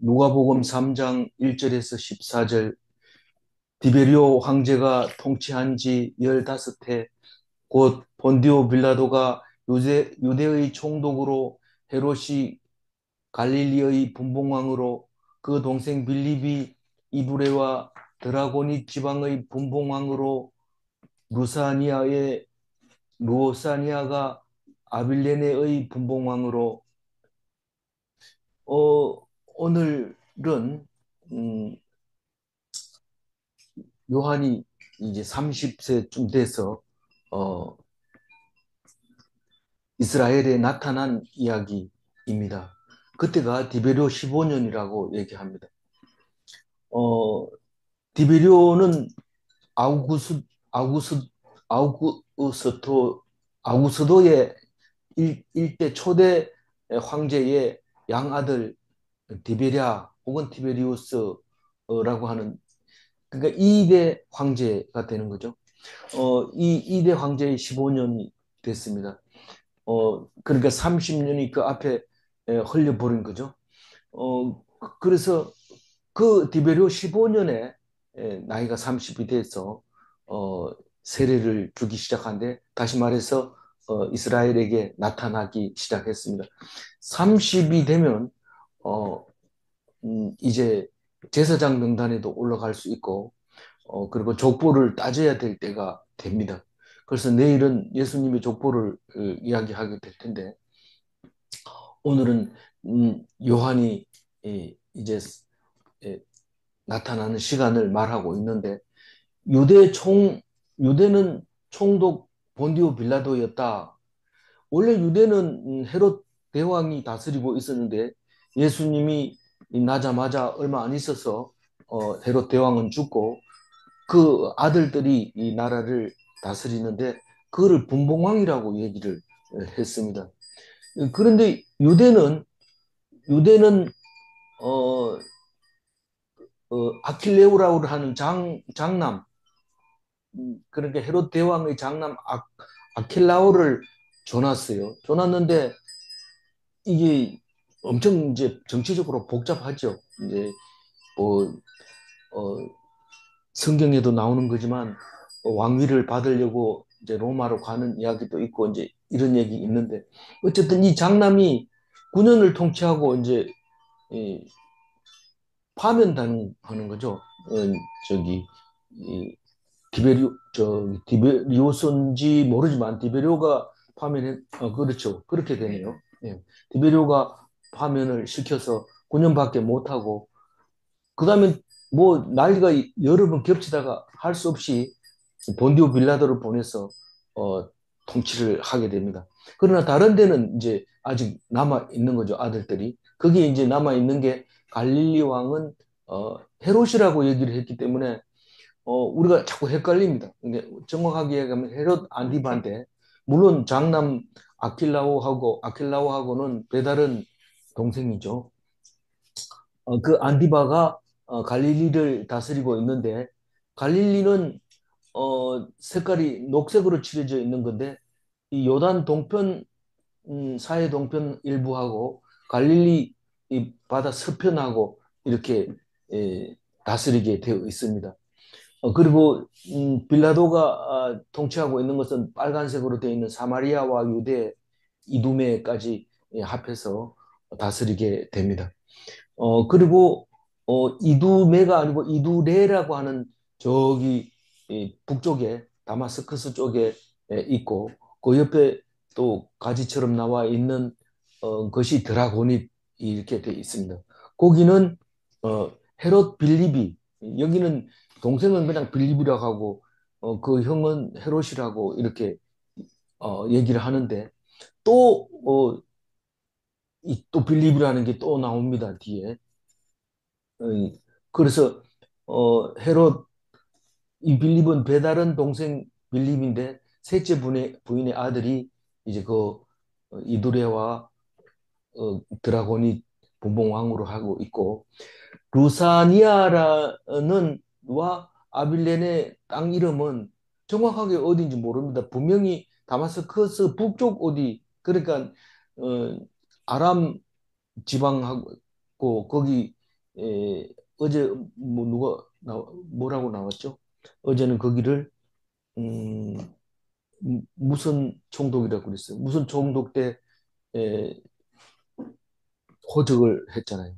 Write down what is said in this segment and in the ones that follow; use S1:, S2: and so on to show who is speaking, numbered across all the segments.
S1: 누가복음 3장 1절에서 14절. 디베리오 황제가 통치한 지 15해 곧 본디오 빌라도가 유대의 총독으로, 헤롯이 갈릴리의 분봉왕으로, 그 동생 빌립이 이브레와 드라고니 지방의 분봉왕으로, 루사니아의 루오사니아가 아빌레네의 분봉왕으로. 오늘은 음, 요한이 이제 30세쯤 돼서 어, 이스라엘에 나타난 이야기입니다. 그때가 디베리오 15년이라고 얘기합니다. 어, 디베리오는 아우구스 아우구스 아우구스토 아우구스도의 일대 초대 황제의 양아들 디베랴 혹은 티베리우스라고 하는, 그러니까 2대 황제가 되는 거죠. 이 2대 황제의 15년이 됐습니다. 그러니까 30년이 그 앞에 흘려버린 거죠. 그래서 그 디베리오 15년에 나이가 30이 돼서 어, 세례를 주기 시작한데, 다시 말해서 이스라엘에게 나타나기 시작했습니다. 30이 되면 어, 이제 제사장 명단에도 올라갈 수 있고, 그리고 족보를 따져야 될 때가 됩니다. 그래서 내일은 예수님의 족보를 이야기하게 될 텐데, 오늘은 요한이 이제 예, 나타나는 시간을 말하고 있는데, 유대 총 유대는 총독 본디오 빌라도였다. 원래 유대는 헤롯 대왕이 다스리고 있었는데, 예수님이 나자마자 얼마 안 있어서 헤롯 대왕은 죽고 그 아들들이 이 나라를 다스리는데, 그거를 분봉왕이라고 얘기를 했습니다. 그런데 유대는 어, 아킬레오라고 하는 장남, 그러니까 헤롯 대왕의 장남 아킬라오를 줘놨어요. 줘놨는데 이게 엄청 이제 정치적으로 복잡하죠. 이제 뭐 어, 성경에도 나오는 거지만 왕위를 받으려고 이제 로마로 가는 이야기도 있고 이제 이런 얘기 있는데, 어쨌든 이 장남이 9년을 통치하고 이제 이 파면당하는 거죠. 저기 이 디베리오스인지 모르지만 디베리오가 그렇죠. 그렇게 되네요. 예. 디베리오가 파면을 시켜서 9년밖에 못하고, 그 다음에 뭐 난리가 여러 번 겹치다가 할 수 없이 본디오 빌라도를 보내서 어, 통치를 하게 됩니다. 그러나 다른 데는 이제 아직 남아 있는 거죠, 아들들이. 거기에 이제 남아 있는 게, 갈릴리 왕은 헤롯이라고 얘기를 했기 때문에 우리가 자꾸 헷갈립니다. 근데 정확하게 얘기하면 헤롯 안디바인데, 물론 장남 아킬라오하고는 배다른 동생이죠. 그 안디바가 갈릴리를 다스리고 있는데, 갈릴리는 색깔이 녹색으로 칠해져 있는 건데, 이 요단 동편, 사해 동편 일부하고 갈릴리 이 바다 서편하고 이렇게 다스리게 되어 있습니다. 그리고 빌라도가 통치하고 있는 것은 빨간색으로 되어 있는 사마리아와 유대, 이두메까지 합해서 다스리게 됩니다. 그리고 이두메가 아니고 이두레라고 하는 저기 북쪽에, 다마스커스 쪽에 있고, 그 옆에 또 가지처럼 나와 있는 것이 드라고닛 이렇게 되어 있습니다. 거기는 헤롯 빌립이, 여기는 동생은 그냥 빌립이라고 하고 그 형은 헤롯이라고 이렇게 얘기를 하는데, 또 또 빌립이라는 게 또 나옵니다, 뒤에. 어, 그래서 헤롯, 이 빌립은 배다른 동생 빌립인데, 셋째 부인의 아들이 이제 그 이두레와 드라곤이 분봉왕으로 하고 있고, 루사니아라는 와 아빌렌의 땅 이름은 정확하게 어디인지 모릅니다. 분명히 다마스커스 북쪽 어디, 그러니까 어, 아람 지방하고 거기 어제 뭐 누가 뭐라고 나왔죠? 어제는 거기를 음, 무슨 총독이라고 그랬어요? 무슨 총독 때 에, 호적을 했잖아요.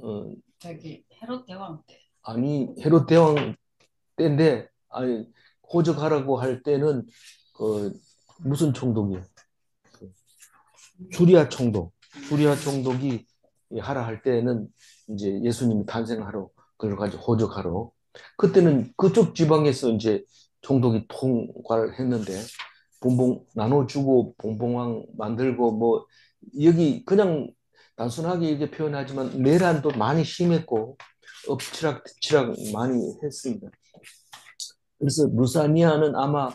S1: 어,
S2: 저기 헤롯 대왕 때.
S1: 아니 헤롯 대왕 때인데 아니 호적하라고 할 때는 그 무슨 총독이요? 그 주리아 총독. 주리아 총독이 하라 할 때는 이제 예수님이 탄생하러 그걸 가지고 호적하러 그때는 그쪽 지방에서 이제 총독이 통과를 했는데 봉봉 나눠주고 봉봉왕 만들고 뭐 여기 그냥 단순하게 이렇게 표현하지만 내란도 많이 심했고 엎치락뒤치락 많이 했습니다. 그래서 루사니아는 아마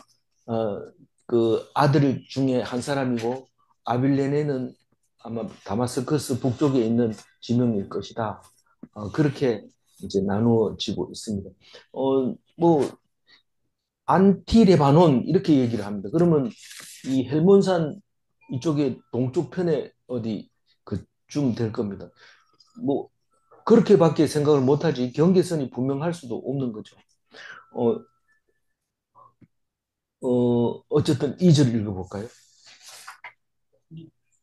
S1: 그 아들 중에 한 사람이고 아빌레네는 아마 다마스커스 북쪽에 있는 지명일 것이다. 그렇게 이제 나누어지고 있습니다. 뭐 안티레바논 이렇게 얘기를 합니다. 그러면 이 헬몬산 이쪽에 동쪽 편에 어디 그쯤 될 겁니다. 뭐 그렇게밖에 생각을 못하지 경계선이 분명할 수도 없는 거죠. 어, 어쨌든 2절 읽어볼까요?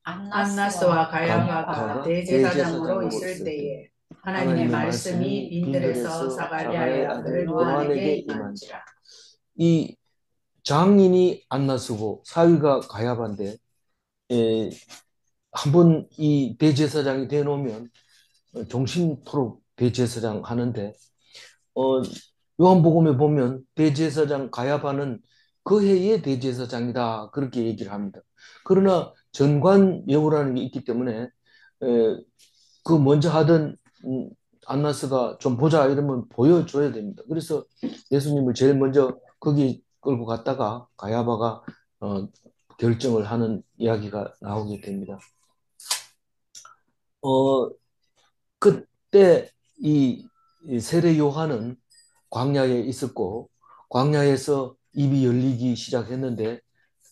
S2: 안나스와 가야바가
S1: 가가
S2: 대제사장으로
S1: 대제사장으로
S2: 있을
S1: 있을 때
S2: 때에 하나님의
S1: 하나님의
S2: 말씀이
S1: 말씀이
S2: 빈들에서
S1: 빈들에서
S2: 사가랴의
S1: 사가랴의
S2: 아들
S1: 아들
S2: 요한에게
S1: 요한에게
S2: 임한지라.
S1: 임한지라. 이 장인이 안나스고 사위가 가야바인데 한번 이 대제사장이 되놓으면 종신토록 대제사장 하는데 어, 요한복음에 보면 대제사장 가야바는 그 해의 대제사장이다 그렇게 얘기를 합니다. 그러나 전관예우라는 게 있기 때문에 그 먼저 하던 안나스가 좀 보자 이러면 보여줘야 됩니다. 그래서 예수님을 제일 먼저 거기 끌고 갔다가 가야바가 어, 결정을 하는 이야기가 나오게 됩니다. 어, 그때 이 세례 요한은 광야에 있었고 광야에서 입이 열리기 시작했는데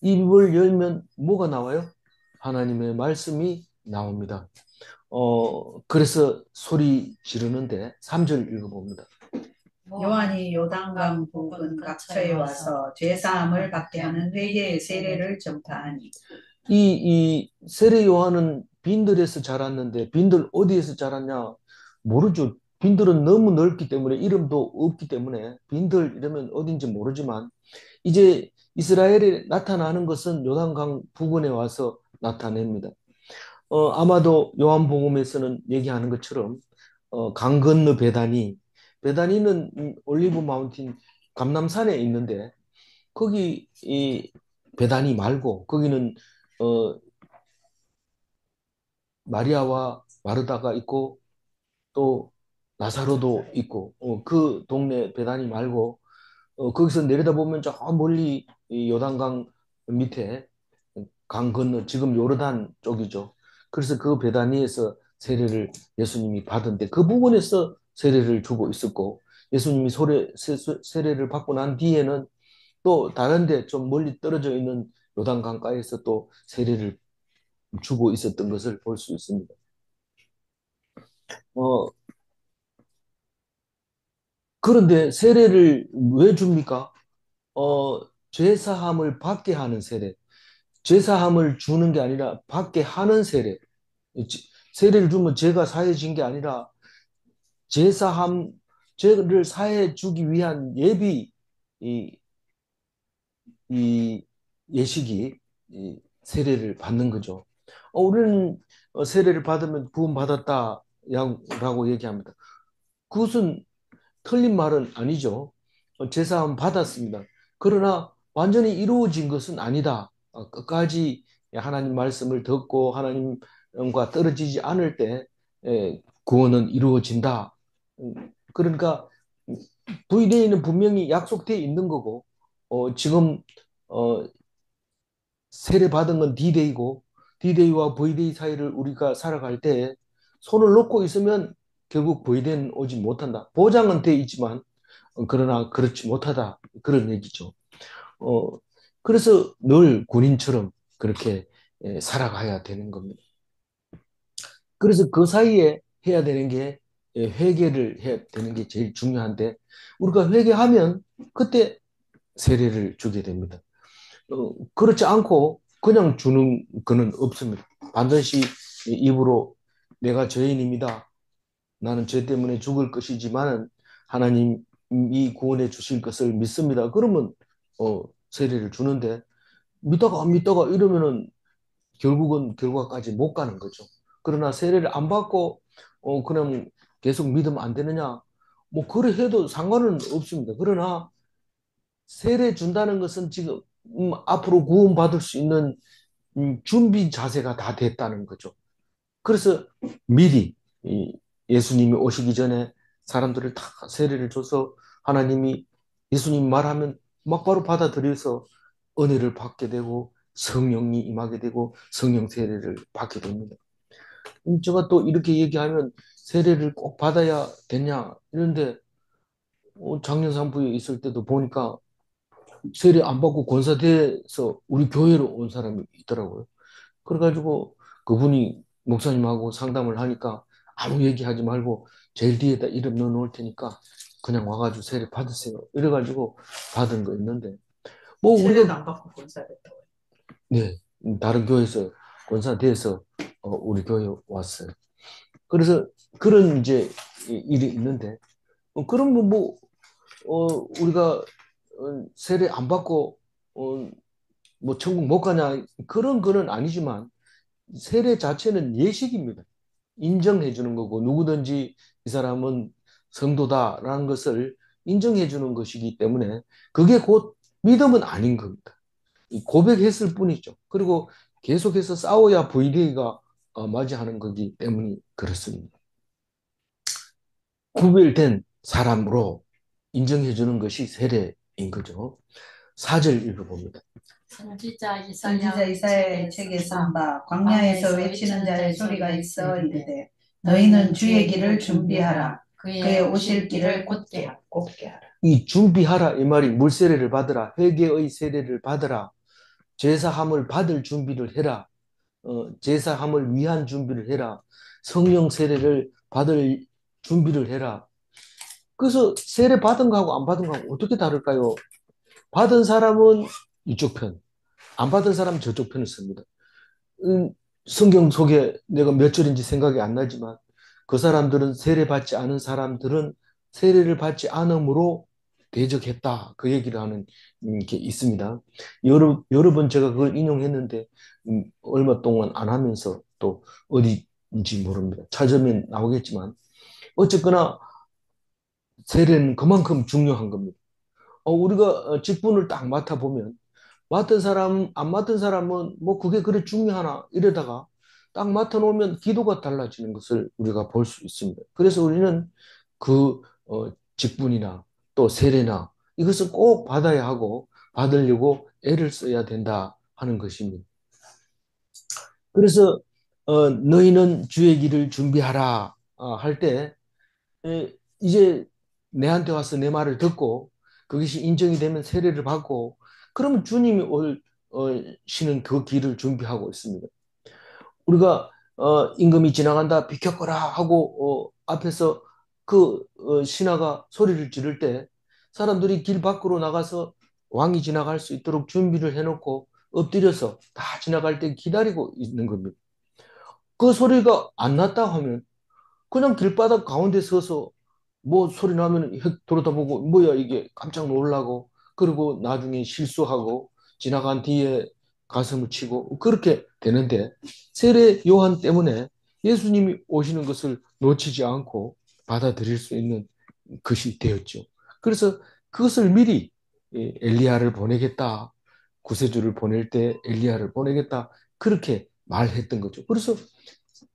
S1: 입을 열면 뭐가 나와요? 하나님의 말씀이 나옵니다. 그래서 소리 지르는데 3절 읽어봅니다.
S2: 요한이 요단강 부근 각처에 와서 죄사함을 받게 하는 회개의 세례를 전파하니.
S1: 이 세례 요한은 빈들에서 자랐는데 빈들 어디에서 자랐냐? 모르죠. 빈들은 너무 넓기 때문에 이름도 없기 때문에 빈들 이러면 어딘지 모르지만 이제 이스라엘에 나타나는 것은 요단강 부근에 와서 나타냅니다. 아마도 요한복음에서는 얘기하는 것처럼 강 건너 베다니는 올리브 마운틴 감람산에 있는데 거기 이 베다니 말고 거기는 어, 마리아와 마르다가 있고 또 나사로도 있고 그 동네 베다니 말고 거기서 내려다보면 저 멀리 이 요단강 밑에 강 건너 지금 요르단 쪽이죠. 그래서 그 베다니에서 세례를 예수님이 받은데 그 부분에서 세례를 주고 있었고 예수님이 세례를 받고 난 뒤에는 또 다른데 좀 멀리 떨어져 있는 요단 강가에서 또 세례를 주고 있었던 것을 볼 수 있습니다. 어, 그런데 세례를 왜 줍니까? 어, 죄사함을 받게 하는 세례. 죄사함을 주는 게 아니라 받게 하는 세례. 세례를 주면 죄가 사해진 게 아니라 제사함, 죄를 사해 주기 위한 예비, 이, 이 예식이 세례를 받는 거죠. 우리는 세례를 받으면 구원받았다라고 얘기합니다. 그것은 틀린 말은 아니죠. 제사함 받았습니다. 그러나 완전히 이루어진 것은 아니다. 끝까지 하나님 말씀을 듣고 하나님과 떨어지지 않을 때 구원은 이루어진다. 그러니까 VDA는 분명히 약속되어 있는 거고 지금 어, 세례받은 건 D-Day고 D-Day와 V-Day 사이를 우리가 살아갈 때 손을 놓고 있으면 결국 V-Day는 오지 못한다. 보장은 돼 있지만 그러나 그렇지 못하다. 그런 얘기죠. 어, 그래서 늘 군인처럼 그렇게 살아가야 되는 겁니다. 그래서 그 사이에 해야 되는 게 회개를 해야 되는 게 제일 중요한데 우리가 회개하면 그때 세례를 주게 됩니다. 그렇지 않고 그냥 주는 거는 없습니다. 반드시 입으로 내가 죄인입니다. 나는 죄 때문에 죽을 것이지만은 하나님이 구원해 주실 것을 믿습니다. 그러면 세례를 주는데 믿다가 안 믿다가 이러면은 결국은 결과까지 못 가는 거죠. 그러나 세례를 안 받고 그냥 계속 믿으면 안 되느냐? 뭐 그래 해도 상관은 없습니다. 그러나 세례 준다는 것은 지금 앞으로 구원받을 수 있는 준비 자세가 다 됐다는 거죠. 그래서 미리 예수님이 오시기 전에 사람들을 다 세례를 줘서 하나님이 예수님 말하면 막바로 받아들여서 은혜를 받게 되고 성령이 임하게 되고 성령 세례를 받게 됩니다. 제가 또 이렇게 얘기하면 세례를 꼭 받아야 되냐 이런데 작년 산부에 있을 때도 보니까 세례 안 받고 권사대에서 우리 교회로 온 사람이 있더라고요. 그래가지고 그분이 목사님하고 상담을 하니까 아무 얘기하지 말고 제일 뒤에다 이름 넣어놓을 테니까 그냥 와가지고 세례 받으세요. 이래가지고 받은 거 있는데 뭐
S2: 세례도
S1: 우리가
S2: 안 받고 권사됐다고.
S1: 네 다른 교회에서 권사대에서 우리 교회 왔어요. 그래서 그런 이제 일이 있는데 그러면 뭐 우리가 세례 안 받고 뭐 천국 못 가냐 그런 거는 아니지만 세례 자체는 예식입니다. 인정해 주는 거고 누구든지 이 사람은 성도다라는 것을 인정해 주는 것이기 때문에 그게 곧 믿음은 아닌 겁니다. 고백했을 뿐이죠. 그리고 계속해서 싸워야 VDA가 맞이하는 거기 때문에 그렇습니다. 구별된 사람으로 인정해 주는 것이 세례인 거죠. 4절 읽어봅니다.
S2: 선지자 이사야의 책에 쓴 바 광야에서 외치는 자의 소리가 있어 이르되 너희는 주의 길을 준비하라 그의 오실 길을 곧게 하라.
S1: 이 준비하라 이 말이 물세례를 받으라 회개의 세례를 받으라 제사함을 받을 준비를 해라 제사함을 위한 준비를 해라 성령 세례를 받을 준비를 해라. 그래서 세례 받은 거하고 안 받은 거하고 어떻게 다를까요? 받은 사람은 이쪽 편, 안 받은 사람은 저쪽 편을 씁니다. 성경 속에 내가 몇 절인지 생각이 안 나지만 그 사람들은 세례받지 않은 사람들은 세례를 받지 않음으로 대적했다. 그 얘기를 하는 게 있습니다. 여러 번 제가 그걸 인용했는데 얼마 동안 안 하면서 또 어디인지 모릅니다. 찾으면 나오겠지만 어쨌거나 세례는 그만큼 중요한 겁니다. 우리가 직분을 딱 맡아보면 맡은 사람, 안 맡은 사람은 뭐 그게 그래 중요하나 이러다가 딱 맡아놓으면 기도가 달라지는 것을 우리가 볼 수 있습니다. 그래서 우리는 그 직분이나 또 세례나 이것을 꼭 받아야 하고 받으려고 애를 써야 된다 하는 것입니다. 그래서 너희는 주의 길을 준비하라 할 때 이제 내한테 와서 내 말을 듣고 그것이 인정이 되면 세례를 받고 그러면 주님이 오시는 그 길을 준비하고 있습니다. 우리가 임금이 지나간다 비켜거라 하고 앞에서 그 신하가 소리를 지를 때 사람들이 길 밖으로 나가서 왕이 지나갈 수 있도록 준비를 해놓고 엎드려서 다 지나갈 때 기다리고 있는 겁니다. 그 소리가 안 났다 하면 그냥 길바닥 가운데 서서 뭐 소리 나면 돌아다보고 뭐야 이게 깜짝 놀라고 그리고 나중에 실수하고 지나간 뒤에 가슴을 치고 그렇게 되는데 세례 요한 때문에 예수님이 오시는 것을 놓치지 않고 받아들일 수 있는 것이 되었죠. 그래서 그것을 미리 엘리야를 보내겠다. 구세주를 보낼 때 엘리야를 보내겠다. 그렇게 말했던 거죠. 그래서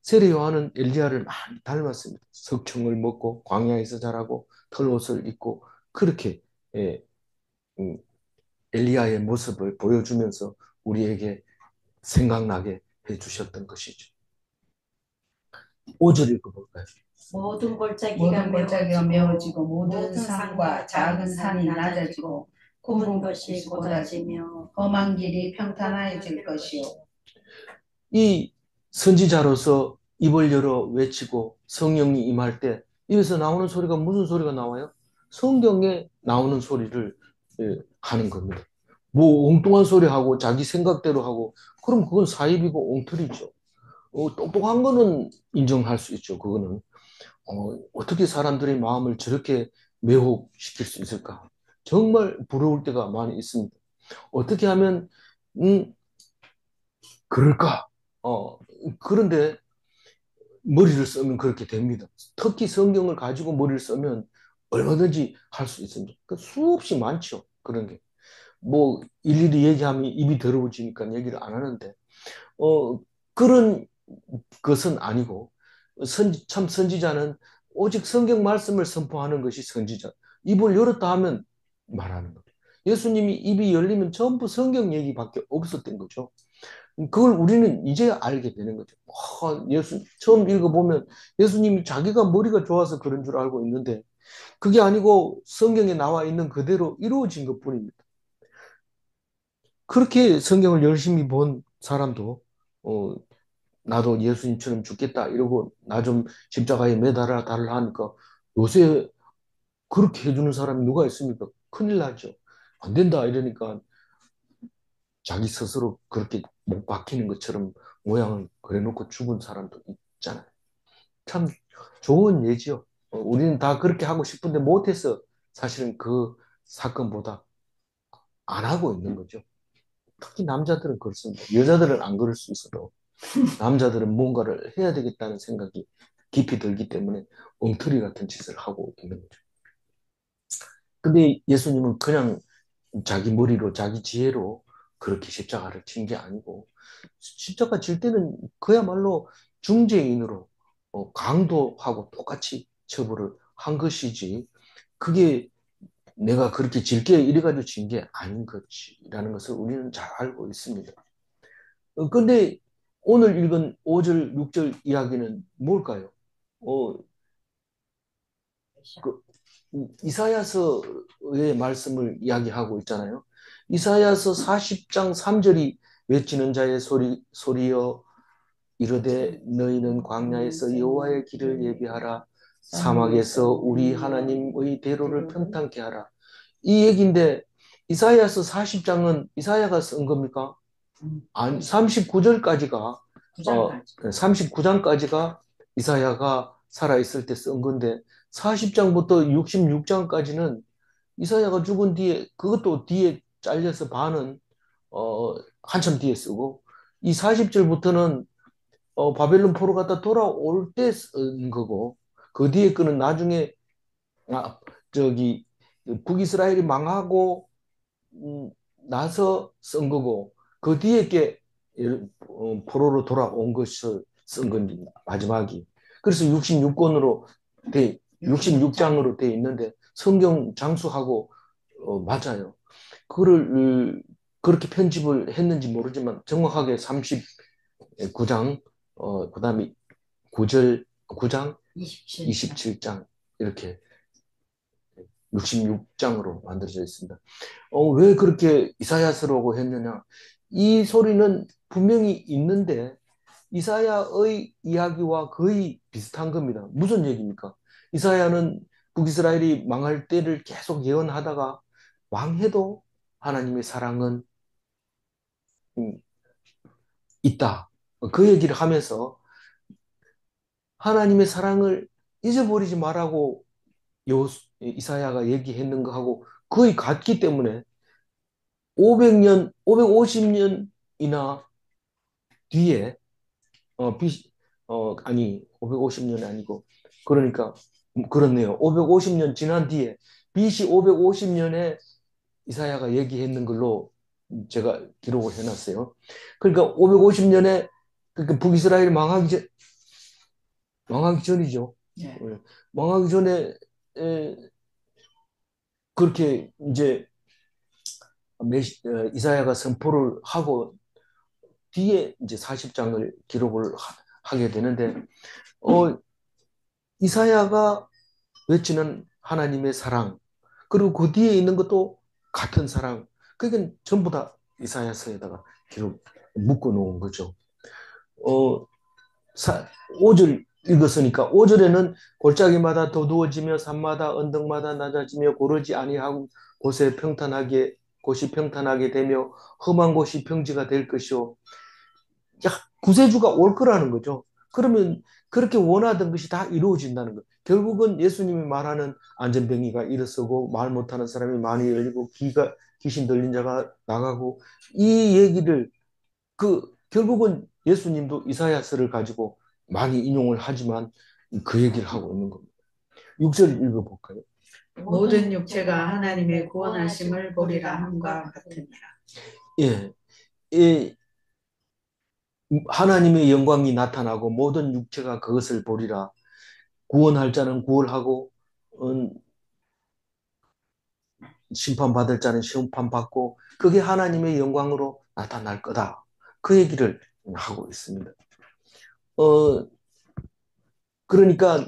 S1: 세례 요한은 엘리야를 많이 닮았습니다. 석청을 먹고 광야에서 자라고 털옷을 입고 그렇게 예, 음, 엘리야의 모습을 보여주면서 우리에게 생각나게 해주셨던 것이죠. 5절 읽어볼까요?
S2: 모든 골짜기가 메워지고 모든 산과 작은 산이 낮아지고 굽은 것이 곧아지며 험한 길이 평탄해질 것이요.
S1: 이 선지자로서 입을 열어 외치고 성령이 임할 때 입에서 나오는 소리가 무슨 소리가 나와요? 성경에 나오는 소리를 하는 겁니다. 뭐 엉뚱한 소리 하고 자기 생각대로 하고 그럼 그건 사입이고 엉터리죠. 똑똑한 거는 인정할 수 있죠. 그거는 어떻게 사람들의 마음을 저렇게 매혹시킬 수 있을까? 정말 부러울 때가 많이 있습니다. 어떻게 하면 음, 그럴까? 그런데 머리를 쓰면 그렇게 됩니다. 특히 성경을 가지고 머리를 쓰면 얼마든지 할 수 있습니다. 수없이 많죠. 그런 게. 뭐 일일이 얘기하면 입이 더러워지니까 얘기를 안 하는데 그런 것은 아니고 참 선지자는 오직 성경 말씀을 선포하는 것이 선지자. 입을 열었다 하면 말하는 거죠. 예수님이 입이 열리면 전부 성경 얘기밖에 없었던 거죠. 그걸 우리는 이제 알게 되는 거죠. 처음 읽어보면 예수님이 자기가 머리가 좋아서 그런 줄 알고 있는데 그게 아니고 성경에 나와 있는 그대로 이루어진 것 뿐입니다. 그렇게 성경을 열심히 본 사람도 어, 나도 예수님처럼 죽겠다 이러고 나 좀 십자가에 매달아 달라 하니까 요새 그렇게 해주는 사람이 누가 있습니까? 큰일 나죠. 안 된다 이러니까 자기 스스로 그렇게 못 박히는 것처럼 모양을 그래놓고 죽은 사람도 있잖아요. 참 좋은 예지요. 우리는 다 그렇게 하고 싶은데 못해서 사실은 그 사건보다 안 하고 있는 거죠. 특히 남자들은 그렇습니다. 여자들은 안 그럴 수 있어도 남자들은 뭔가를 해야 되겠다는 생각이 깊이 들기 때문에 엉터리 같은 짓을 하고 있는 거죠. 근데 예수님은 그냥 자기 머리로 자기 지혜로 그렇게 십자가를 친 게 아니고 십자가 질 때는 그야말로 중재인으로 강도하고 똑같이 처벌을 한 것이지 그게 내가 그렇게 질게 이래가지고 진 게 아닌 것이라는 것을 우리는 잘 알고 있습니다. 근데 오늘 읽은 5절, 6절 이야기는 뭘까요? 어, 그, 이사야서의 말씀을 이야기하고 있잖아요. 이사야서 40장 3절이 외치는 자의 소리여 이르되 너희는 광야에서 여호와의 길을 예비하라 사막에서 우리 하나님의 대로를 평탄케 하라. 이 얘기인데 이사야서 40장은 이사야가 쓴 겁니까? 아니, 39절까지가 39장까지가 이사야가 살아있을 때 쓴 건데 40장부터 66장까지는 이사야가 죽은 뒤에 그것도 뒤에 잘려서 반은 한참 뒤에 쓰고 이 40절부터는 바벨론 포로 갔다 돌아올 때 쓴 거고 그 뒤에 거는 나중에 아, 저기 북이스라엘이 망하고 음, 나서 쓴 거고 그 뒤에 게 포로로 돌아온 것을 쓴 건지 마지막이 그래서 66권으로 66장으로 돼 있는데 성경 장수하고 맞아요. 그거를 그렇게 편집을 했는지 모르지만 정확하게 39장 그다음에 9절 9장 27장 이렇게 66장으로 만들어져 있습니다. 왜 그렇게 이사야서라고 했느냐? 이 소리는 분명히 있는데 이사야의 이야기와 거의 비슷한 겁니다. 무슨 얘기입니까? 이사야는 북이스라엘이 망할 때를 계속 예언하다가 망해도 하나님의 사랑은 음, 있다. 그 얘기를 하면서 하나님의 사랑을 잊어버리지 말라고 이사야가 얘기했는 거하고 거의 같기 때문에 500년, 550년이나 뒤에, 아니, 550년이 아니고, 그러니까, 그렇네요. 550년 지난 뒤에, BC 550년에 이사야가 얘기했는 걸로 제가 기록을 해놨어요. 그러니까 550년에, 그러니까 북이스라엘 망하기 전이죠. 예. 망하기 전에, 그렇게 이제 이사야가 선포를 하고 뒤에 이제 40장을 기록을 하게 되는데, 어, 이사야가 외치는 하나님의 사랑, 그리고 그 뒤에 있는 것도 같은 사랑, 그게 전부 다 이사야서에다가 기록, 묶어 놓은 거죠. 어, 5절 읽었으니까 5절에는 골짜기마다 도두어지며 산마다 언덕마다 낮아지며 고르지 아니하고 곳이 평탄하게 되며 험한 곳이 평지가 될 것이요. 야, 구세주가 올 거라는 거죠. 그러면 그렇게 원하던 것이 다 이루어진다는 거. 결국은 예수님이 말하는 안전병이가 일어서고 말 못하는 사람이 많이 열리고 귀신 들린 자가 나가고 이 얘기를 결국은 예수님도 이사야서를 가지고 많이 인용을 하지만 그 얘기를 하고 있는 겁니다. 6절 읽어볼까요?
S2: 모든 육체가 하나님의 구원하심을 보리라 함과 같으니라.
S1: 예, 예, 하나님의 영광이 나타나고 모든 육체가 그것을 보리라. 구원할 자는 구원하고 심판받을 자는 심판받고 그게 하나님의 영광으로 나타날 거다. 그 얘기를 하고 있습니다. 그러니까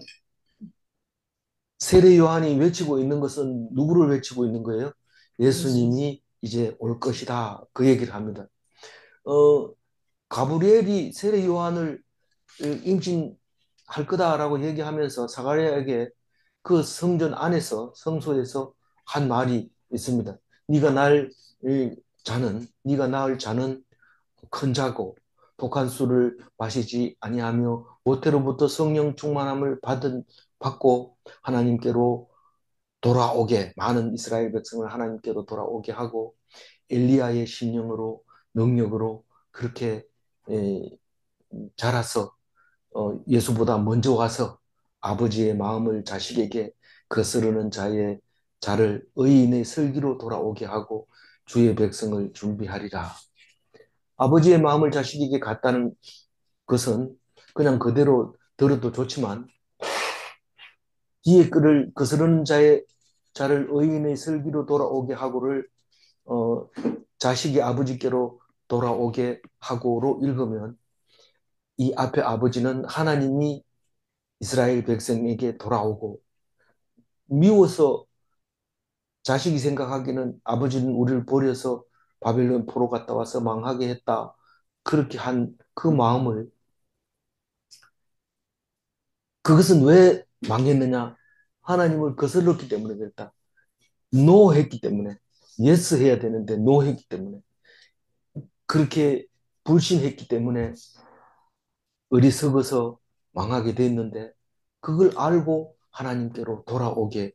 S1: 세례 요한이 외치고 있는 것은 누구를 외치고 있는 거예요? 예수님이 이제 올 것이다. 그 얘기를 합니다. 가브리엘이 세례 요한을 임신할 거다라고 얘기하면서 사가랴에게 그 성전 안에서 성소에서 한 말이 있습니다. 네가 낳을 자는 큰 자고 독한 술을 마시지 아니하며 모태로부터 성령 충만함을 받고 하나님께로 돌아오게 많은 이스라엘 백성을 하나님께로 돌아오게 하고 엘리야의 심령으로 능력으로 그렇게 에, 자라서 예수보다 먼저 와서 아버지의 마음을 자식에게 거스르는 자를 의인의 슬기로 돌아오게 하고 주의 백성을 준비하리라. 아버지의 마음을 자식에게 갖다는 것은 그냥 그대로 들어도 좋지만 뒤에 끓을 거스르는 자를 의인의 슬기로 돌아오게 하고를 어, 자식이 아버지께로 돌아오게 하고로 읽으면 이 앞에 아버지는 하나님이 이스라엘 백성에게 돌아오고 미워서 자식이 생각하기는 아버지는 우리를 버려서 바벨론 포로 갔다 와서 망하게 했다. 그렇게 한 그 마음을 그것은 왜 망했느냐? 하나님을 거슬렀기 때문에 그랬다. 노 했기 때문에 예스 해야 되는데 노 했기 때문에 그렇게 불신했기 때문에 어리석어서 망하게 됐는데 그걸 알고 하나님께로 돌아오게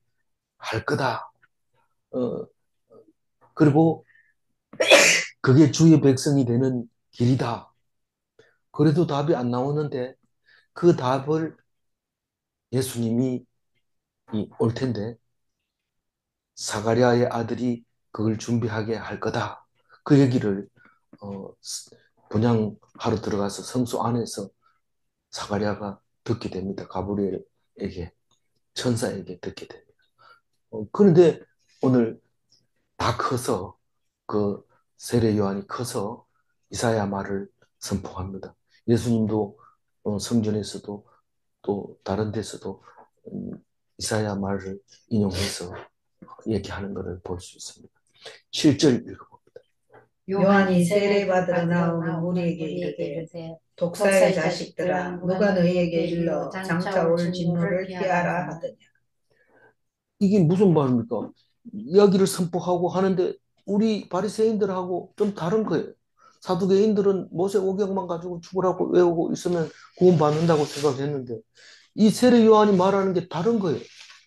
S1: 할 거다. 어, 그리고 그게 주의 백성이 되는 길이다. 그래도 답이 안 나오는데 그 답을 예수님이 올 텐데 사가랴의 아들이 그걸 준비하게 할 거다. 그 얘기를 어, 분향하러 들어가서 성소 안에서 사가랴가 듣게 됩니다. 가브리엘에게 천사에게 듣게 됩니다. 그런데 오늘 다 커서 그 세례 요한이 커서 이사야 말을 선포합니다. 예수님도 성전에서도 또 다른 데서도 음, 이사야 말을 인용해서 얘기하는 것을 볼 수 있습니다. 7절 읽어봅니다.
S2: 요한이 세례받으러 나오는 우리에게 이르되 독사의 자식들아 누가 너희에게 일러 장차 올 진노를 피하라 하더냐.
S1: 이게 무슨 말입니까? 이야기를 선포하고 하는데 우리 바리새인들하고 좀 다른 거예요. 사두개인들은 모세 오경만 가지고 죽으라고 외우고 있으면 구원받는다고 생각했는데 이 세례 요한이 말하는 게 다른 거예요.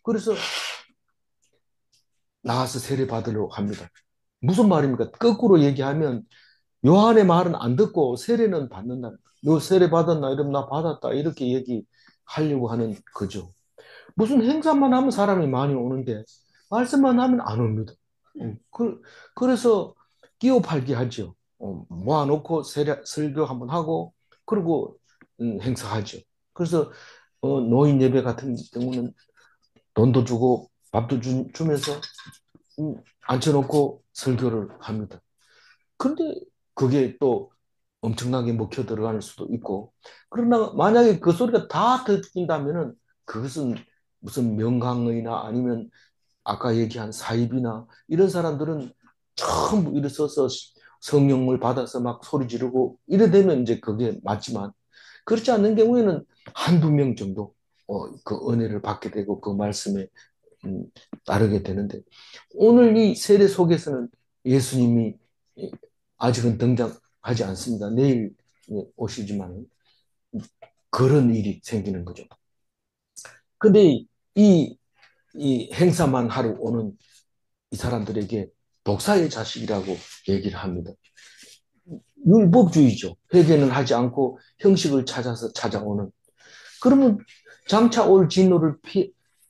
S1: 그래서 나와서 세례 받으러 합니다. 무슨 말입니까? 거꾸로 얘기하면 요한의 말은 안 듣고 세례는 받는다. 너 세례 받았나? 이러면 나 받았다. 이렇게 얘기하려고 하는 거죠. 무슨 행사만 하면 사람이 많이 오는데 말씀만 하면 안 옵니다. 그래서 끼워팔기 하죠. 모아놓고 설교 한번 하고 그리고 행사하죠. 그래서 노인 예배 같은 경우는 돈도 주고 밥도 주면서 앉혀놓고 설교를 합니다. 근데 그게 또 엄청나게 먹혀 들어갈 수도 있고, 그러나 만약에 그 소리가 다 들린다면은 그것은 무슨 명강의나 아니면 아까 얘기한 사입이나 이런 사람들은 전부 일어서서 성령을 받아서 막 소리 지르고 이래 되면 이제 그게 맞지만 그렇지 않는 경우에는 한두 명 정도 그 은혜를 받게 되고 그 말씀에 음, 따르게 되는데 오늘 이 세례 속에서는 예수님이 아직은 등장하지 않습니다. 내일 오시지만 그런 일이 생기는 거죠. 근데 이, 이 행사만 하러 오는 이 사람들에게 독사의 자식이라고 얘기를 합니다. 율법주의죠. 회개는 하지 않고 형식을 찾아서 찾아오는. 그러면 장차 올 진노를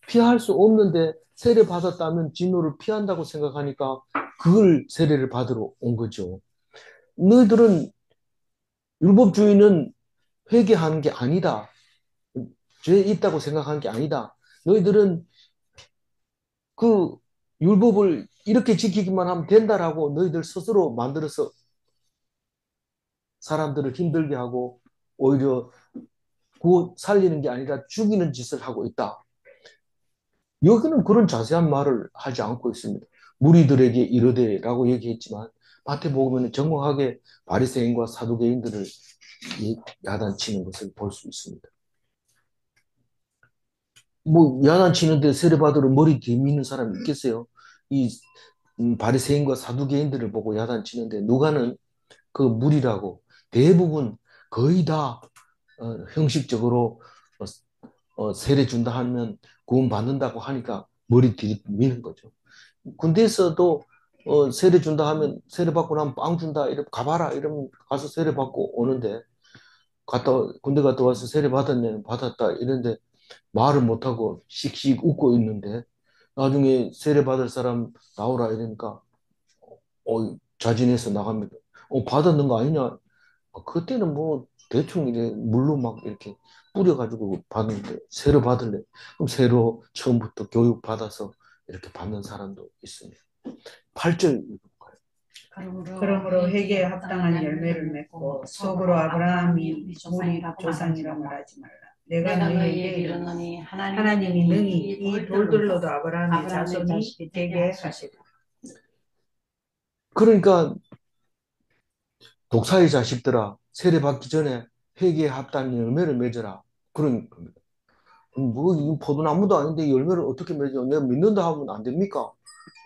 S1: 피할 수 없는데 세례 받았다면 진노를 피한다고 생각하니까 그걸 세례를 받으러 온 거죠. 너희들은 율법주의는 회개하는 게 아니다. 죄 있다고 생각하는 게 아니다. 너희들은 그 율법을 이렇게 지키기만 하면 된다라고 너희들 스스로 만들어서 사람들을 힘들게 하고 오히려 구워 살리는 게 아니라 죽이는 짓을 하고 있다. 여기는 그런 자세한 말을 하지 않고 있습니다. 무리들에게 이르되라고 얘기했지만 마태복음에는 정확하게 바리새인과 사두개인들을 야단치는 것을 볼 수 있습니다. 뭐 야단치는데 세례받으러 머리 뒤미는 사람이 있겠어요? 이 바리새인과 사두개인들을 보고 야단치는데 누가는 그 무리라고 대부분 거의 다 형식적으로 세례 준다 하면 구원 받는다고 하니까 머리 들이미는 거죠. 군대에서도 세례 준다 하면 세례 받고 나면 빵 준다 이러 가봐라 이러면 가서 세례 받고 오는데 군대 갔다 와서 세례 받았냐 받았다 이런데 말을 못하고 씩씩 웃고 있는데 나중에 세례 받을 사람 나오라 이러니까 자진해서 나갑니다. 받았는 거 아니냐? 그때는 뭐 대충 이제 물로 막 이렇게 뿌려가지고 받는데 새로 받을래? 그럼 새로 처음부터 교육 받아서 이렇게 받는 사람도 있습니다. 8절 읽어볼까요?
S2: 그러므로 회개에 합당한 열매를 맺고 속으로 아브라함이 우리 조상이라 말하지 말라. 내가 너희에게 이르노니 하나님이 능히 이 돌들로도 아브라함의 자손이 되게 하시리라.
S1: 그러니까 독사의 자식들아 세례 받기 전에 회개에 합당한 열매를 맺어라. 그런 겁니다. 뭐 이거 포도나무도 아닌데 열매를 어떻게 맺어? 내가 믿는다 하면 안 됩니까?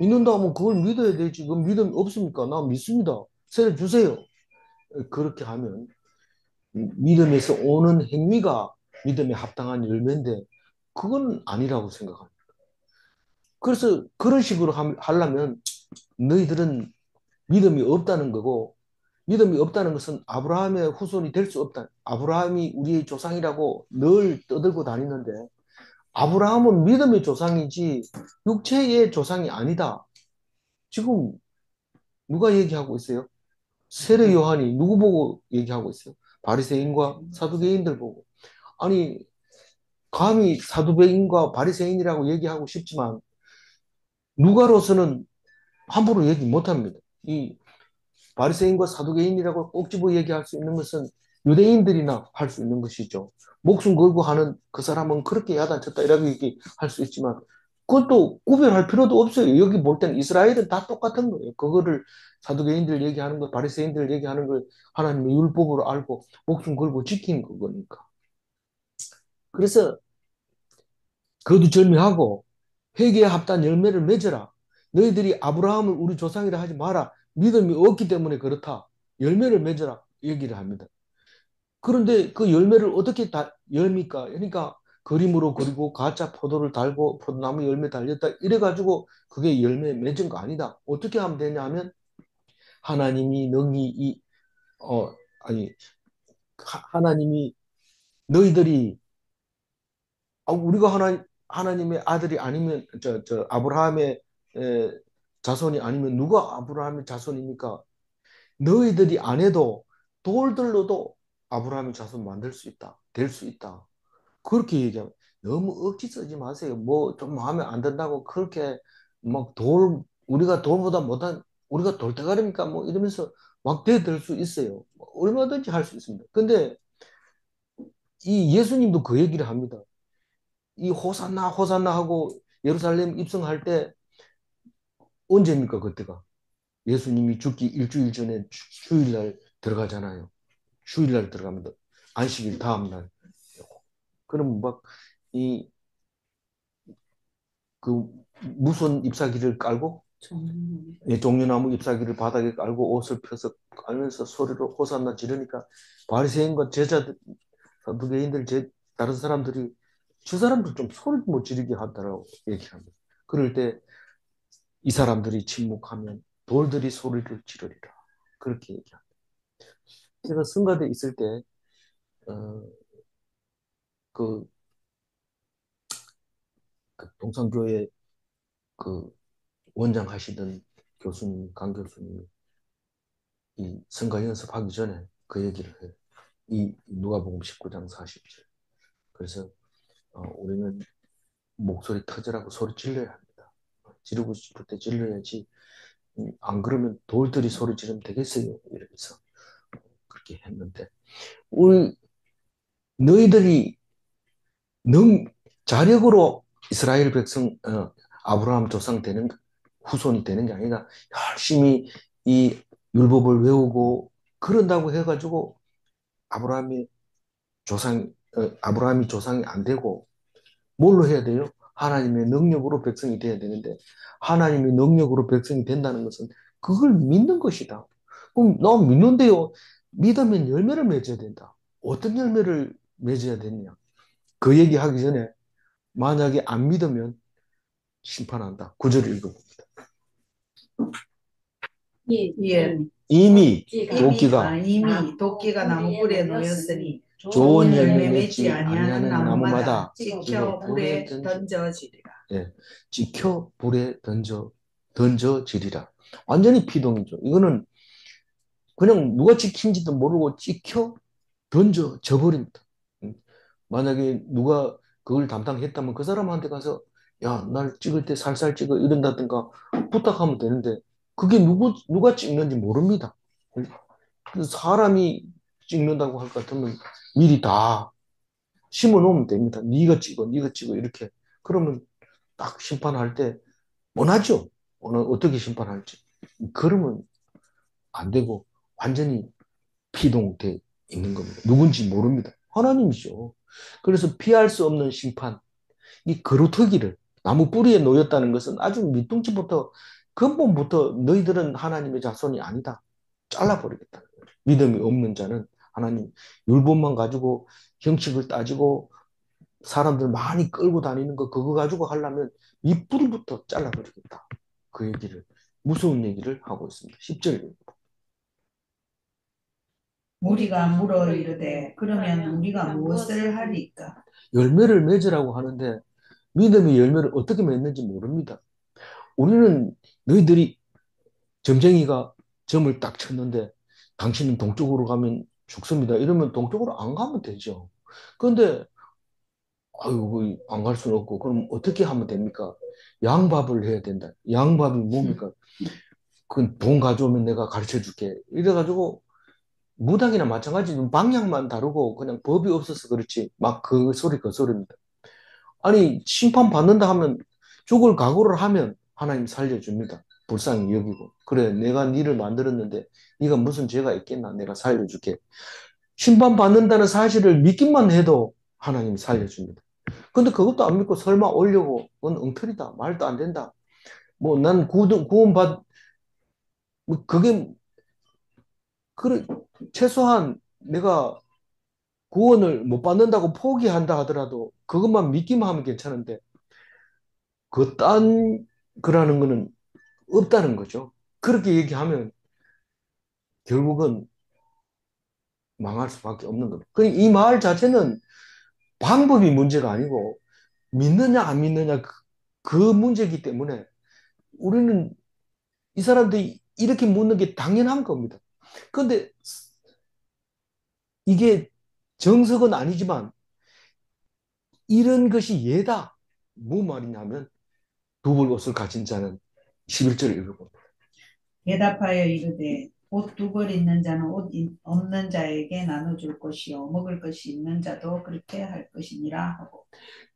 S1: 믿는다 하면 그걸 믿어야 되지. 그 믿음 없습니까? 나 믿습니다. 세례 주세요. 그렇게 하면 믿음에서 오는 행위가 믿음에 합당한 열매인데 그건 아니라고 생각합니다. 그래서 그런 식으로 하려면 너희들은 믿음이 없다는 거고 믿음이 없다는 것은 아브라함의 후손이 될 수 없다. 아브라함이 우리의 조상이라고 늘 떠들고 다니는데 아브라함은 믿음의 조상이지 육체의 조상이 아니다. 지금 누가 얘기하고 있어요? 세례 요한이 누구 보고 얘기하고 있어요? 바리새인과 사두개인들 보고. 아니 감히 사두개인과 바리새인이라고 얘기하고 싶지만 누가로서는 함부로 얘기 못합니다. 이 바리새인과 사두개인이라고 꼭 집어 얘기할 수 있는 것은 유대인들이나 할 수 있는 것이죠. 목숨 걸고 하는 그 사람은 그렇게 야단쳤다 이라고 얘기할 수 있지만 그것도 구별할 필요도 없어요. 여기 볼 때는 이스라엘은 다 똑같은 거예요. 그거를 사두개인들 얘기하는 거, 바리새인들 얘기하는 걸 하나님의 율법으로 알고 목숨 걸고 지키는 거니까. 그래서 거두절미하고 회개에 합단 열매를 맺어라. 너희들이 아브라함을 우리 조상이라 하지 마라. 믿음이 없기 때문에 그렇다. 열매를 맺어라. 얘기를 합니다. 그런데 그 열매를 어떻게 열니까? 그러니까 그림으로 그리고 가짜 포도를 달고 포도나무 열매 달렸다. 이래가지고 그게 열매 맺은 거 아니다. 어떻게 하면 되냐 하면 하나님이 능히 아니, 하나님이 너희들이 우리가 하나님의 아들이 아니면 아브라함의 에, 자손이 아니면 누가 아브라함의 자손입니까? 너희들이 안 해도 돌들로도 아브라함의 자손 만들 수 있다. 될 수 있다. 그렇게 얘기하면 너무 억지 쓰지 마세요. 뭐 좀 마음에 안 든다고 그렇게 막 우리가 돌보다 못한 우리가 돌대가리니까 뭐 이러면서 막 대들 수 있어요. 얼마든지 할 수 있습니다. 근데 이 예수님도 그 얘기를 합니다. 이 호산나 호산나 하고 예루살렘 입성할 때 언제입니까 그때가? 예수님이 죽기 일주일 전에 주일날 들어가잖아요. 주일날 들어갑니다. 안식일 다음날. 그럼 막, 이, 그, 무슨 ip사귀를 깔고, 예, 종려나무 잎사귀를 바닥에 깔고 옷을 펴서 깔면서 소리로 호산나 지르니까 바리새인과 제자들, 사두개인들, 다른 사람들이 저 사람들 좀 소리 못 지르게 하더라고 얘기합니다. 그럴 때 이 사람들이 침묵하면 돌들이 소리를 지르리라. 그렇게 얘기합니다. 제가 성가대 있을 때, 어, 그, 그 동산교회 그 원장 하시던 교수님, 강 교수님이 이 성가 연습하기 전에 그 얘기를 해요. 이 누가복음 19장 40절. 그래서 우리는 목소리 터져라고 소리 질러야 합니다. 지르고 싶을 때 질러야지. 안 그러면 돌들이 소리 지르면 되겠어요. 이러면서 그렇게 했는데 우리 너희들이 능 자력으로 이스라엘 백성 아브라함 조상 되는 후손이 되는 게 아니라 열심히 이 율법을 외우고 그런다고 해가지고 아브라함이 아브라함이 조상이 안 되고 뭘로 해야 돼요? 하나님의 능력으로 백성이 돼야 되는데 하나님의 능력으로 백성이 된다는 것은 그걸 믿는 것이다. 그럼 너 믿는데요. 믿으면 열매를 맺어야 된다. 어떤 열매를 맺어야 되느냐? 그 얘기하기 전에 만약에 안 믿으면 심판한다. 9절 읽어봅니다.
S2: 예.
S1: 이미
S2: 도끼가 나무 뿔에 놓였으니
S1: 좋은
S2: 열매
S1: 열매
S2: 맺지
S1: 맺지
S2: 아니하는
S1: 아니하는
S2: 나무마다
S1: 나무마다
S2: 찍혀 불에 던져지리라.
S1: 예, 찍혀 불에 던져지리라. 완전히 피동이죠. 이거는 그냥 누가 찍힌지도 모르고 찍혀 던져져 버립니다. 만약에 누가 그걸 담당했다면 그 사람한테 가서 야, 날 찍을 때 살살 찍어 이런다든가 부탁하면 되는데 그게 누가 찍는지 모릅니다. 그래서 사람이 찍는다고 할 것 같으면 미리 다 심어 놓으면 됩니다. 네가 찍어 이렇게. 그러면 딱 심판할 때 원하죠. 어떻게 심판할지. 그러면 안 되고 완전히 피동돼 있는 겁니다. 누군지 모릅니다. 하나님이죠. 그래서 피할 수 없는 심판, 이 그루터기를 나무 뿌리에 놓였다는 것은 아주 밑둥치부터 근본부터 너희들은 하나님의 자손이 아니다. 잘라버리겠다는 거예요. 믿음이 없는 자는 하나님 율법만 가지고 형식을 따지고 사람들 많이 끌고 다니는 거 그거 가지고 하려면 밑뿌리부터 잘라버리겠다. 그 얘기를 무서운 얘기를 하고 있습니다. 10절.
S2: 무리가 물어 이르되 그러면 우리가 무엇을 하리까?
S1: 열매를 맺으라고 하는데 믿음의 열매를 어떻게 맺는지 모릅니다. 우리는 너희들이 점쟁이가 점을 딱 쳤는데 당신은 동쪽으로 가면 죽습니다. 이러면 동쪽으로 안 가면 되죠. 그런데 아유, 안 갈 수는 없고 그럼 어떻게 하면 됩니까? 양밥을 해야 된다. 양밥이 뭡니까? 그 돈 가져오면 내가 가르쳐 줄게. 이래가지고 무당이나 마찬가지로 방향만 다르고 그냥 법이 없어서 그렇지 막 그 소리 그 소리입니다. 아니 심판 받는다 하면 죽을 각오를 하면 하나님 살려줍니다. 불쌍히 여기고 그래 내가 니를 만들었는데 네가 무슨 죄가 있겠나 내가 살려줄게. 심판 받는다는 사실을 믿기만 해도 하나님 살려줍니다. 근데 그것도 안 믿고 설마 오려고 그건 엉터리다 말도 안 된다. 뭐 난 구원받 뭐 그게 그래 최소한 내가 구원을 못 받는다고 포기한다 하더라도 그것만 믿기만 하면 괜찮은데 그딴 거라는 거는 없다는 거죠. 그렇게 얘기하면 결국은 망할 수밖에 없는 겁니다. 이 말 자체는 방법이 문제가 아니고 믿느냐 안 믿느냐 그 문제이기 때문에 우리는 이 사람들이 이렇게 묻는 게 당연한 겁니다. 그런데 이게 정석은 아니지만 이런 것이 예다. 뭐 말이냐면 두 벌 옷을 가진 자는 11절을 읽어봅니다.
S2: 대답하여 이르되 옷 두 벌 있는 자는 옷 없는 자에게 나눠줄 것이요 먹을 것이 있는 자도 그렇게 할 것이니라 하고.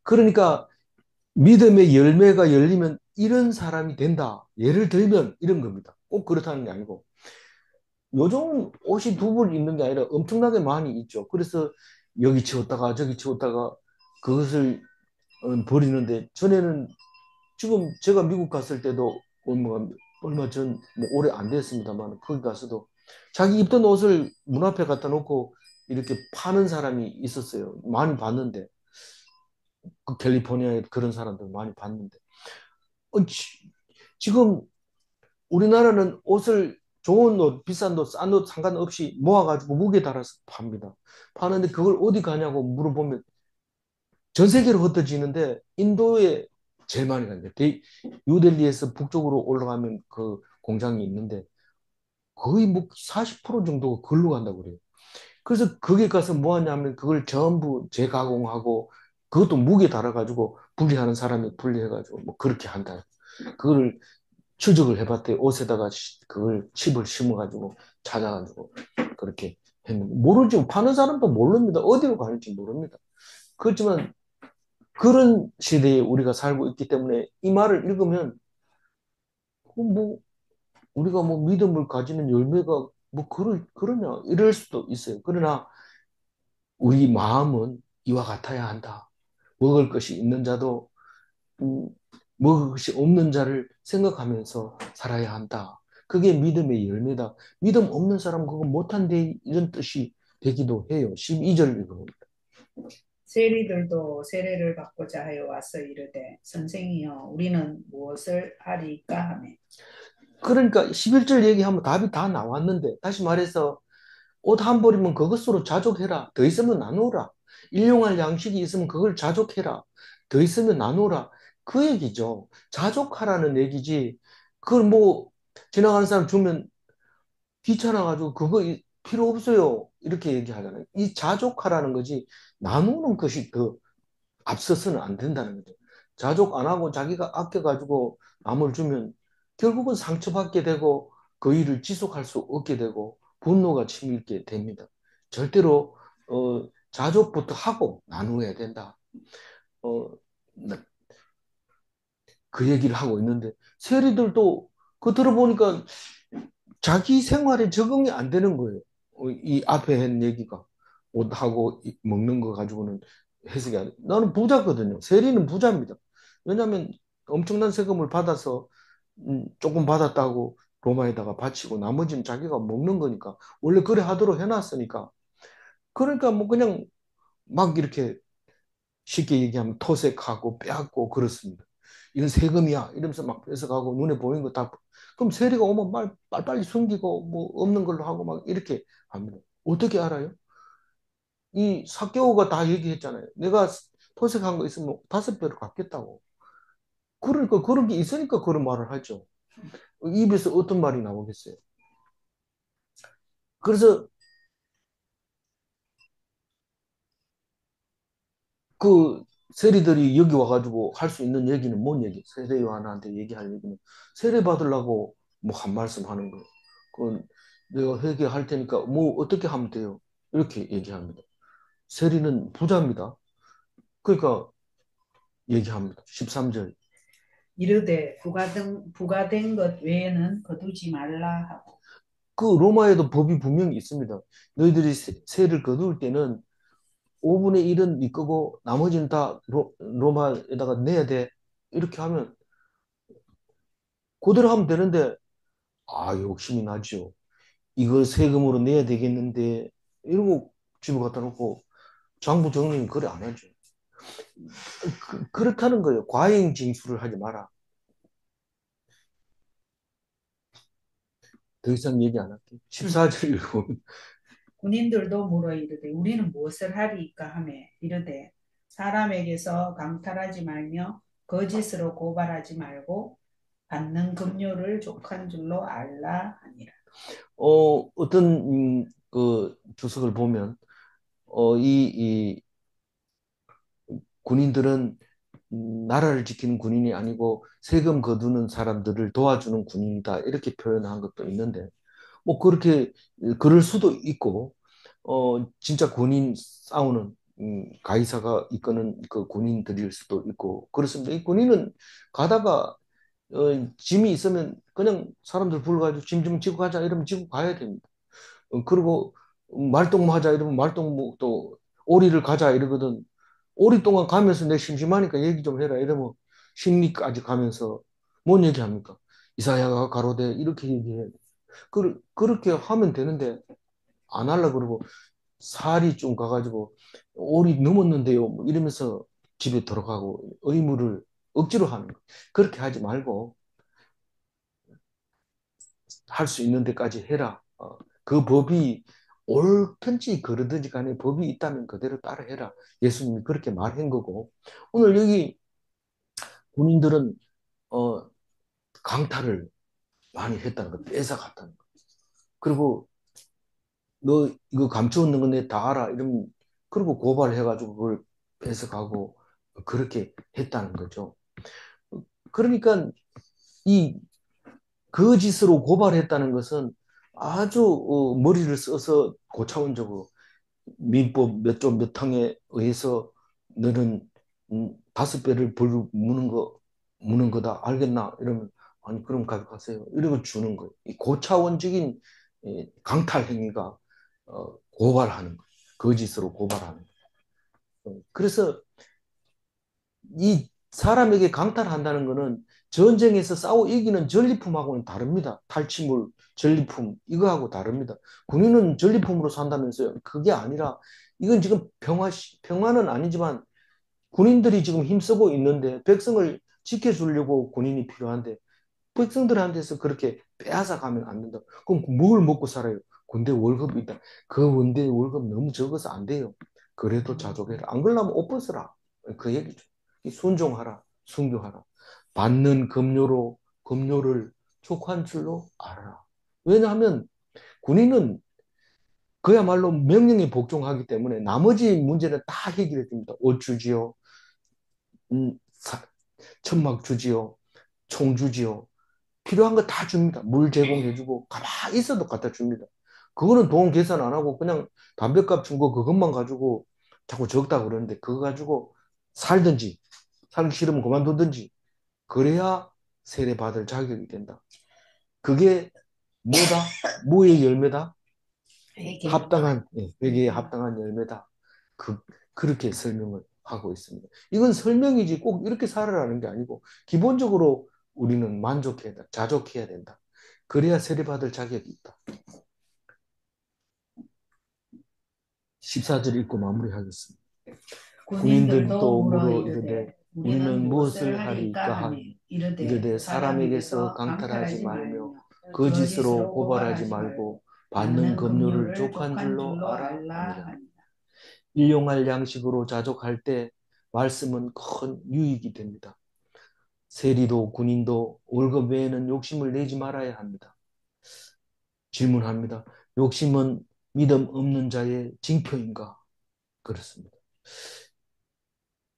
S1: 그러니까 믿음의 열매가 열리면 이런 사람이 된다. 예를 들면 이런 겁니다. 꼭 그렇다는 게 아니고 요즘 옷이 두 벌 있는 게 아니라 엄청나게 많이 있죠. 그래서 여기 치웠다가 저기 치웠다가 그것을 버리는데 전에는 지금 제가 미국 갔을 때도 얼마 전, 뭐 오래 안 됐습니다만 거기 가서도 자기 입던 옷을 문 앞에 갖다 놓고 이렇게 파는 사람이 있었어요. 많이 봤는데 그 캘리포니아에 그런 사람들 많이 봤는데 지금 우리나라는 옷을 좋은 옷, 비싼 옷, 싼 옷 상관없이 모아가지고 무게 달아서 팝니다. 파는데 그걸 어디 가냐고 물어보면 전 세계로 흩어지는데 인도에 제일 많이 갑니다. 뉴델리에서 북쪽으로 올라가면 그 공장이 있는데 거의 뭐 40% 정도가 걸로 간다고 그래요. 그래서 거기 가서 뭐 하냐면 그걸 전부 재가공하고 그것도 무게 달아가지고 분리하는 사람이 분리해가지고 뭐 그렇게 한다. 그걸 추적을 해봤대. 옷에다가 그걸 칩을 심어가지고 찾아가지고 그렇게 했는데 모르죠. 파는 사람도 모릅니다. 어디로 가는지 모릅니다. 그렇지만 그런 시대에 우리가 살고 있기 때문에 이 말을 읽으면 뭐 우리가 뭐 믿음을 가지는 열매가 뭐 그러냐 이럴 수도 있어요. 그러나 우리 마음은 이와 같아야 한다. 먹을 것이 있는 자도 음, 먹을 것이 없는 자를 생각하면서 살아야 한다. 그게 믿음의 열매다. 믿음 없는 사람 그거 못한대 이런 뜻이 되기도 해요. 12절 읽어봅니다.
S2: 세리들도 세례를 받고자 하여 와서 이르되 선생이여 우리는 무엇을 하리까 하매
S1: 그러니까 11절 얘기하면 답이 다 나왔는데 다시 말해서 옷 한 벌이면 그것으로 자족해라. 더 있으면 나누라. 일용할 양식이 있으면 그걸 자족해라. 더 있으면 나누라. 그 얘기죠. 자족하라는 얘기지. 그걸 뭐 지나가는 사람 주면 귀찮아가지고 그거 필요 없어요. 이렇게 얘기하잖아요. 이 자족하라는 거지 나누는 것이 더 앞서서는 안 된다는 거죠. 자족 안 하고 자기가 아껴가지고 남을 주면 결국은 상처받게 되고 그 일을 지속할 수 없게 되고 분노가 치밀게 됩니다. 절대로 자족부터 하고 나누어야 된다. 어, 그 얘기를 하고 있는데 세리들도 그 들어보니까 자기 생활에 적응이 안 되는 거예요. 이 앞에 한 얘기가 옷하고 먹는 거 가지고는 해석이 안 돼. 나는 부자거든요. 세리는 부자입니다. 왜냐하면 엄청난 세금을 받아서 조금 받았다고 로마에다가 바치고 나머지는 자기가 먹는 거니까 원래 그래 하도록 해놨으니까 그러니까 뭐 그냥 막 이렇게 쉽게 얘기하면 토색하고 빼앗고 그렇습니다. 이건 세금이야 이러면서 막 뺏어가고 눈에 보이는 거 다 그럼 세리가 오면 빨리 숨기고 뭐 없는 걸로 하고 막 이렇게 합니다. 어떻게 알아요? 이 사개오가 다 얘기했잖아요. 내가 토색한 거 있으면 5배로 갚겠다고. 그러니까 그런 게 있으니까 그런 말을 하죠. 입에서 어떤 말이 나오겠어요? 그래서 그 세리들이 여기 와가지고 할 수 있는 얘기는 뭔 얘기? 세례요한한테 얘기할 얘기는 세례 받으려고 뭐 한 말씀 하는 거. 그건 내가 회개할 테니까 뭐 어떻게 하면 돼요? 이렇게 얘기합니다. 세리는 부자입니다. 그러니까 얘기합니다. 13절.
S2: 이르되 부가된 것 외에는 거두지 말라 하고
S1: 그 로마에도 법이 분명히 있습니다. 너희들이 세를 거둘 때는 5분의 1은 네 거고 나머지는 다 로마에다가 내야 돼. 이렇게 하면 그대로 하면 되는데 욕심이 나죠. 이거 세금으로 내야 되겠는데 이러고 집에 갖다 놓고 장부 정리는 그래 안 하죠. 그렇다는 거예요. 과잉 징수를 하지 마라. 더 이상 얘기 안 할게. 14절 읽고
S2: 군인들도 물어 이르되 우리는 무엇을 하리이까 하매 이르되 사람에게서 강탈하지 말며 거짓으로 고발하지 말고 받는 급료를 족한 줄로 알라 하니라.
S1: 어떤 그 주석을 보면 이 군인들은 나라를 지키는 군인이 아니고 세금 거두는 사람들을 도와주는 군인이다 이렇게 표현한 것도 있는데 뭐 그렇게 그럴 수도 있고 진짜 군인 싸우는 가이사가 이끄는 그 군인들일 수도 있고 그렇습니다. 이 군인은 가다가 짐이 있으면 그냥 사람들 불러가지고 짐 좀 지고 가자 이러면 지고 가야 됩니다. 그리고 말동무 하자 이러면 말동무 또 오리를 가자 이러거든. 오리 동안 가면서 내 심심하니까 얘기 좀 해라 이러면 심리까지 가면서 뭔 얘기합니까? 이사야가 가로되 이렇게 얘기해. 그렇게 하면 되는데 안 하려 그러고 살이 좀 가가지고 오리 넘었는데요 뭐 이러면서 집에 들어가고 의무를 억지로 하는 거. 그렇게 하지 말고 할 수 있는 데까지 해라. 그 법이 옳든지 그르든지 간에 법이 있다면 그대로 따라 해라. 예수님이 그렇게 말한 거고 오늘 여기 군인들은 어, 강탈을 많이 했다는 거, 뺏어갔다는 거. 그리고 너 이거 감추었는 거 내 다 알아. 이러면 그리고 고발해가지고 그걸 뺏어가고 그렇게 했다는 거죠. 그러니까 이 거짓으로 고발했다는 것은 아주 머리를 써서 고차원적으로 민법 몇 조 몇 항에 의해서 너는 5배를 벌 무는 거다 알겠나 이러면 아니 그럼 가져가세요 이러고 주는 거예요. 이 고차원적인 강탈 행위가 고발하는 거예요. 거짓으로 고발하는 거예요. 그래서 이 사람에게 강탈한다는 것은 전쟁에서 싸워 이기는 전리품하고는 다릅니다. 탈취물, 전리품 이거하고 다릅니다. 군인은 전리품으로 산다면서요. 그게 아니라 이건 지금 평화는 아니지만 군인들이 지금 힘쓰고 있는데 백성을 지켜주려고 군인이 필요한데 백성들한테서 그렇게 빼앗아 가면 안 된다. 그럼 뭘 먹고 살아요? 군대 월급이 있다. 그 군대 월급 너무 적어서 안 돼요. 그래도 자족해라. 안 그러려면 옷 벗어라. 그 얘기죠. 순종하라. 순교하라. 받는 급료를 족한 줄로 알아라. 왜냐하면 군인은 그야말로 명령에 복종하기 때문에 나머지 문제는 다 해결해 줍니다. 옷 주지요. 음, 사- 천막 주지요. 총 주지요. 필요한 거 다 줍니다. 물 제공해주고 가만히 있어도 갖다 줍니다. 그거는 돈 계산 안 하고 그냥 담배값 준 거 그것만 가지고 자꾸 적다 그러는데 그거 가지고 살든지 살기 싫으면 그만두든지 그래야 세례 받을 자격이 된다. 그게 뭐다? 뭐의 열매다? 합당한 회개에 합당한 열매다. 그 그렇게 설명을 하고 있습니다. 이건 설명이지 꼭 이렇게 살아라는 게 아니고 기본적으로 우리는 만족해야 된다. 자족해야 된다. 그래야 세례받을 자격이 있다. 14절 읽고 마무리하겠습니다. 군인들도 물어 이르되 우리는 무엇을 하리까 하니 이르되 사람에게서 강탈하지 말며 거짓으로 고발하지 말고 받는 급료를 족한 줄로 알아 합니다. 일용할 양식으로 자족할 때 말씀은 큰 유익이 됩니다. 세리도 군인도 월급 외에는 욕심을 내지 말아야 합니다. 질문합니다. 욕심은 믿음 없는 자의 징표인가? 그렇습니다.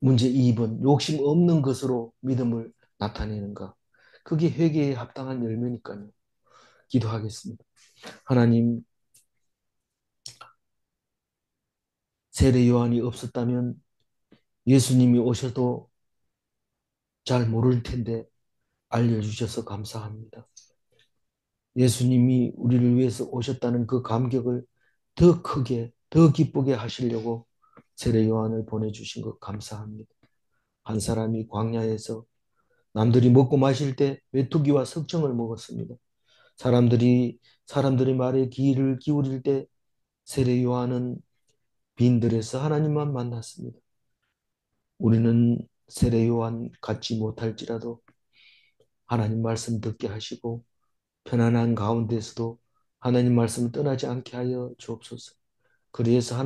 S1: 문제 2번. 욕심 없는 것으로 믿음을 나타내는가? 그게 회개에 합당한 열매니까요. 기도하겠습니다. 하나님, 세례 요한이 없었다면 예수님이 오셔도 잘 모를 텐데 알려주셔서 감사합니다. 예수님이 우리를 위해서 오셨다는 그 감격을 더 크게, 더 기쁘게 하시려고 세례 요한을 보내주신 것 감사합니다. 한 사람이 광야에서 남들이 먹고 마실 때 메뚜기와 석청을 먹었습니다. 사람들이 말에 귀를 기울일 때 세례 요한은 빈들에서 하나님만 만났습니다. 우리는 세례 요한 같지 못할지라도 하나님 말씀 듣게 하시고 편안한 가운데서도 하나님 말씀을 떠나지 않게 하여 주옵소서. 그래서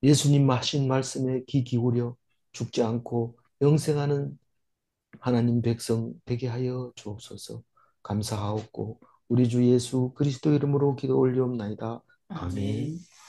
S1: 예수님 하신 말씀에 귀 기울여 죽지 않고 영생하는 하나님 백성 되게 하여 주옵소서. 감사하옵고 우리 주 예수 그리스도 이름으로 기도 올리옵나이다. 아멘.